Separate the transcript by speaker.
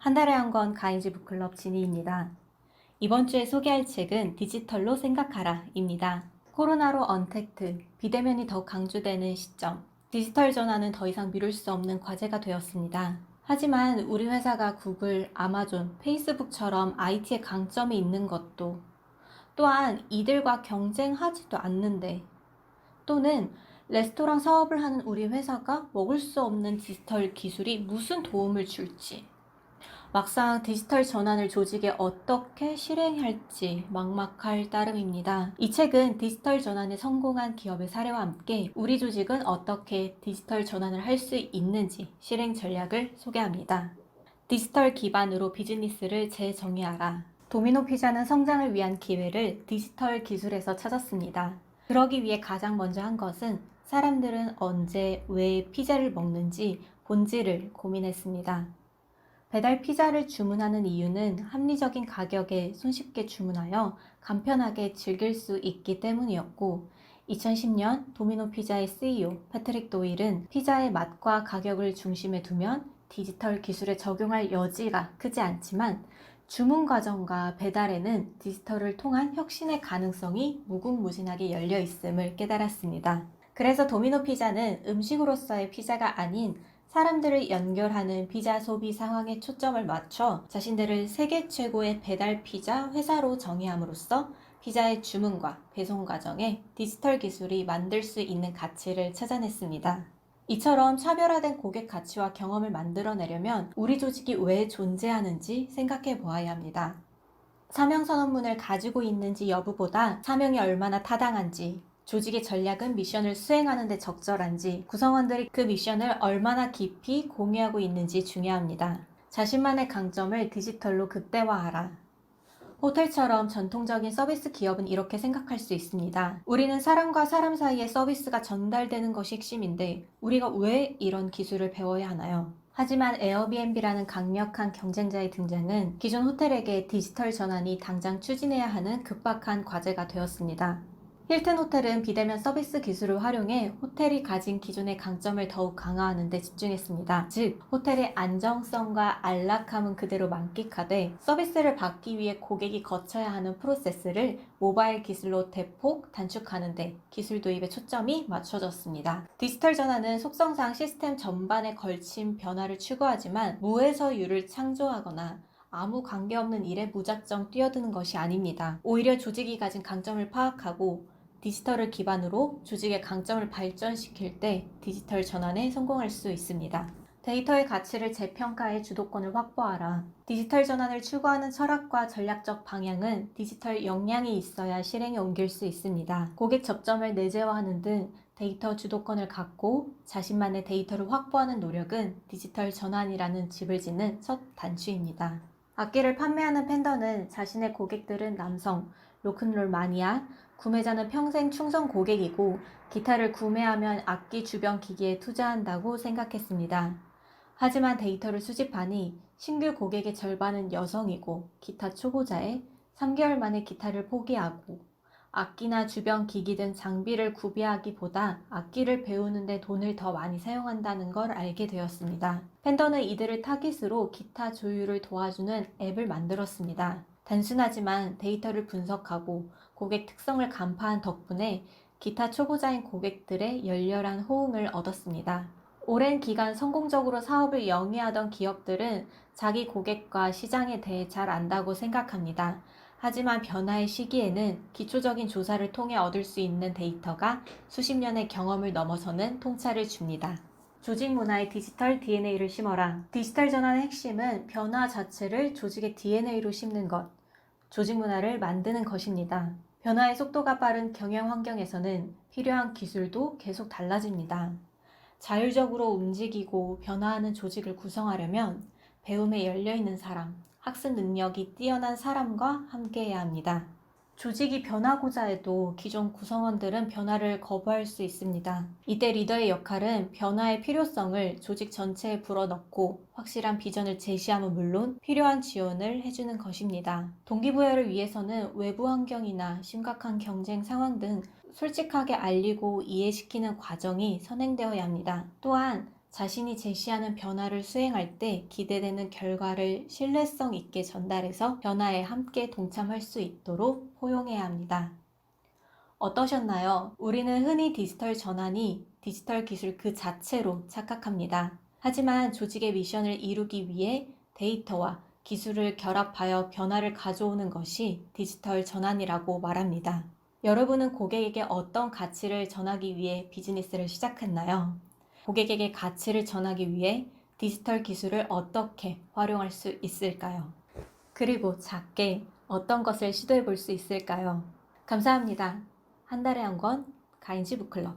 Speaker 1: 한 달에 한 권 가인즈 북클럽 진희입니다. 이번 주에 소개할 책은 디지털로 생각하라입니다. 코로나로 언택트, 비대면이 더 강조되는 시점, 디지털 전환은 더 이상 미룰 수 없는 과제가 되었습니다. 하지만 우리 회사가 구글, 아마존, 페이스북처럼 IT에 강점이 있는 것도, 또한 이들과 경쟁하지도 않는데, 또는 레스토랑 사업을 하는 우리 회사가 먹을 수 없는 디지털 기술이 무슨 도움을 줄지, 막상 디지털 전환을 조직에 어떻게 실행할지 막막할 따름입니다. 이 책은 디지털 전환에 성공한 기업의 사례와 함께 우리 조직은 어떻게 디지털 전환을 할 수 있는지 실행 전략을 소개합니다. 디지털 기반으로 비즈니스를 재정의하라. 도미노 피자는 성장을 위한 기회를 디지털 기술에서 찾았습니다. 그러기 위해 가장 먼저 한 것은 사람들은 언제, 왜 피자를 먹는지 본질을 고민했습니다. 배달 피자를 주문하는 이유는 합리적인 가격에 손쉽게 주문하여 간편하게 즐길 수 있기 때문이었고, 2010년 도미노 피자의 CEO 패트릭 도일은 피자의 맛과 가격을 중심에 두면 디지털 기술에 적용할 여지가 크지 않지만 주문 과정과 배달에는 디지털을 통한 혁신의 가능성이 무궁무진하게 열려 있음을 깨달았습니다. 그래서 도미노 피자는 음식으로서의 피자가 아닌 사람들을 연결하는 피자 소비 상황에 초점을 맞춰 자신들을 세계 최고의 배달 피자 회사로 정의함으로써 피자의 주문과 배송 과정에 디지털 기술이 만들 수 있는 가치를 찾아냈습니다. 이처럼 차별화된 고객 가치와 경험을 만들어내려면 우리 조직이 왜 존재하는지 생각해 보아야 합니다. 사명 선언문을 가지고 있는지 여부보다 사명이 얼마나 타당한지, 조직의 전략은 미션을 수행하는 데 적절한지, 구성원들이 그 미션을 얼마나 깊이 공유하고 있는지 중요합니다. 자신만의 강점을 디지털로 극대화하라. 호텔처럼 전통적인 서비스 기업은 이렇게 생각할 수 있습니다. 우리는 사람과 사람 사이에 서비스가 전달되는 것이 핵심인데 우리가 왜 이런 기술을 배워야 하나요? 하지만 에어비앤비라는 강력한 경쟁자의 등장은 기존 호텔에게 디지털 전환이 당장 추진해야 하는 급박한 과제가 되었습니다. 힐튼 호텔은 비대면 서비스 기술을 활용해 호텔이 가진 기존의 강점을 더욱 강화하는 데 집중했습니다. 즉, 호텔의 안정성과 안락함은 그대로 만끽하되 서비스를 받기 위해 고객이 거쳐야 하는 프로세스를 모바일 기술로 대폭 단축하는 데 기술 도입에 초점이 맞춰졌습니다. 디지털 전환은 속성상 시스템 전반에 걸친 변화를 추구하지만 무에서 유를 창조하거나 아무 관계없는 일에 무작정 뛰어드는 것이 아닙니다. 오히려 조직이 가진 강점을 파악하고 디지털을 기반으로 조직의 강점을 발전시킬 때 디지털 전환에 성공할 수 있습니다. 데이터의 가치를 재평가해 주도권을 확보하라. 디지털 전환을 추구하는 철학과 전략적 방향은 디지털 역량이 있어야 실행에 옮길 수 있습니다. 고객 접점을 내재화하는 등 데이터 주도권을 갖고 자신만의 데이터를 확보하는 노력은 디지털 전환이라는 집을 짓는 첫 단추입니다. 악기를 판매하는 팬더는 자신의 고객들은 남성, 로큰롤 마니아, 구매자는 평생 충성 고객이고 기타를 구매하면 악기 주변 기기에 투자한다고 생각했습니다. 하지만 데이터를 수집하니 신규 고객의 절반은 여성이고 기타 초보자에 3개월 만에 기타를 포기하고 악기나 주변 기기 등 장비를 구비하기보다 악기를 배우는데 돈을 더 많이 사용한다는 걸 알게 되었습니다. 팬더는 이들을 타깃으로 기타 조율을 도와주는 앱을 만들었습니다. 단순하지만 데이터를 분석하고 고객 특성을 간파한 덕분에 기타 초보자인 고객들의 열렬한 호응을 얻었습니다. 오랜 기간 성공적으로 사업을 영위하던 기업들은 자기 고객과 시장에 대해 잘 안다고 생각합니다. 하지만 변화의 시기에는 기초적인 조사를 통해 얻을 수 있는 데이터가 수십 년의 경험을 넘어서는 통찰을 줍니다. 조직 문화의 디지털 DNA를 심어라. 디지털 전환의 핵심은 변화 자체를 조직의 DNA로 심는 것, 조직 문화를 만드는 것입니다. 변화의 속도가 빠른 경영 환경에서는 필요한 기술도 계속 달라집니다. 자율적으로 움직이고 변화하는 조직을 구성하려면 배움에 열려있는 사람, 학습 능력이 뛰어난 사람과 함께해야 합니다. 조직이 변하고자 해도 기존 구성원들은 변화를 거부할 수 있습니다. 이때 리더의 역할은 변화의 필요성을 조직 전체에 불어넣고 확실한 비전을 제시함은 물론 필요한 지원을 해주는 것입니다. 동기부여를 위해서는 외부 환경이나 심각한 경쟁 상황 등 솔직하게 알리고 이해시키는 과정이 선행되어야 합니다. 또한 자신이 제시하는 변화를 수행할 때 기대되는 결과를 신뢰성 있게 전달해서 변화에 함께 동참할 수 있도록 포용해야 합니다. 어떠셨나요? 우리는 흔히 디지털 전환이 디지털 기술 그 자체로 착각합니다. 하지만 조직의 미션을 이루기 위해 데이터와 기술을 결합하여 변화를 가져오는 것이 디지털 전환이라고 말합니다. 여러분은 고객에게 어떤 가치를 전하기 위해 비즈니스를 시작했나요? 고객에게 가치를 전하기 위해 디지털 기술을 어떻게 활용할 수 있을까요? 그리고 작게 어떤 것을 시도해 볼 수 있을까요? 감사합니다. 한 달에 한 권 가인지 북클럽.